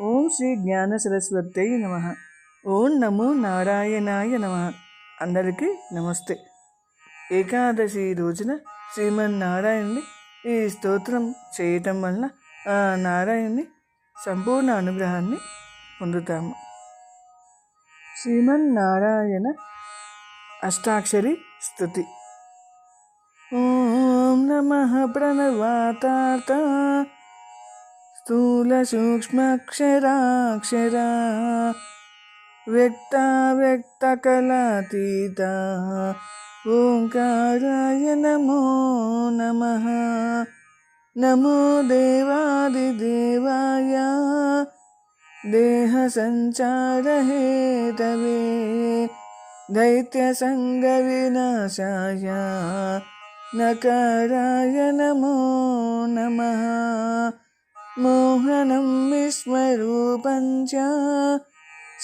ఓం శ్రీ జ్ఞాన సరస్వతై నమ. ఓం నమో నారాయణాయ నమ. అందరికీ నమస్తే. ఏకాదశి రోజున శ్రీమన్నారాయణుని ఈ స్తోత్రం చేయటం వలన ఆ నారాయణుని సంపూర్ణ అనుగ్రహాన్ని పొందుతాము. శ్రీమన్నారాయణ అష్టాక్షరి స్తుతి. ఓం నమః ప్రణవాతాత స్థూల సూక్ష్మక్షరాక్షరా వ్యక్తావ్యక్తకలాతీత ఓంకారాయ నమో నమః. నమో దేవాదిదేవాయ దేహ సంచార హేతవే దైత్య సంగ వినాశాయ నకారాయ నమో నమః. మోహనం విస్మరూపం చ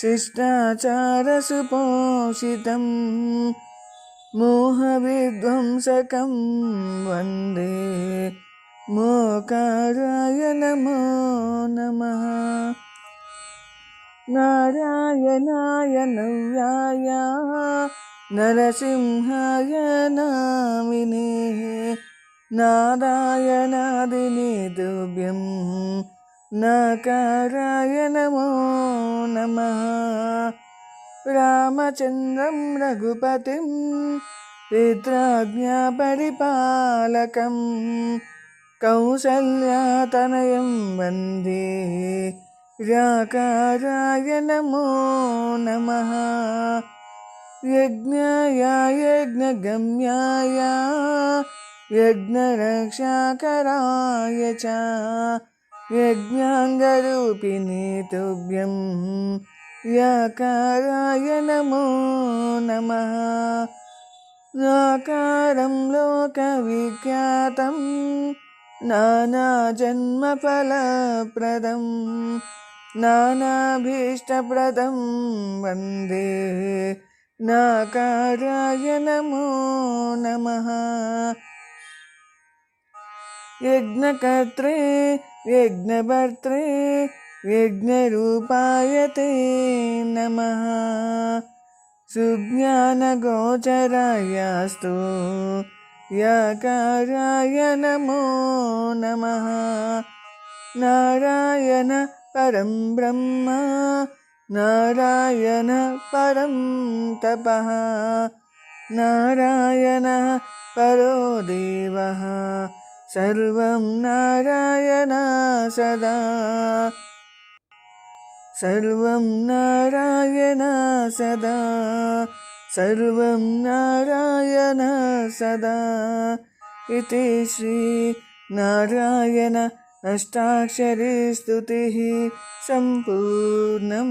శిష్టాచారసుపోషితం మోహవిధ్వంసకం వందే మోకారాయ నమో నమః. నారాయణాయ నవ్యాయ నరసింహాయ నామినే నారాయణాదినే తుభ్యం నకారాయ నమో నమః. రామచంద్రం రఘుపతిం పిత్రాజ్ఞా పరిపాలకం కౌసల్యాతనయం వందే వ్యాకారాయ నమో నమః. యజ్ఞాయ యజ్ఞగమ్యాయ యజ్ఞరక్షాకరాయ చ యజ్ఞాంగరూపిణి తుభ్యం యాకారాయ నమో నమః. నాకారం లోకవిఖ్యాతం నానాజన్మఫలప్రదం నానాభీష్టప్రదం వందే నాకారాయ నమో నమః. యజ్ఞకర్త్రే యజ్ఞభర్త్రే యజ్ఞరూపాయ తే నమః. సుజ్ఞానగోచరాయాస్తు యాకారాయ నమో నమః. నారాయణ పరం బ్రహ్మ నారాయణ పరం తపః నారాయణ పరో దేవః సర్వం నారాయణ సదా సర్వం నారాయణ సదా సర్వం నారాయణ సదా. ఇతి శ్రీ నారాయణ అష్టాక్షరీ స్తుతి సంపూర్ణం.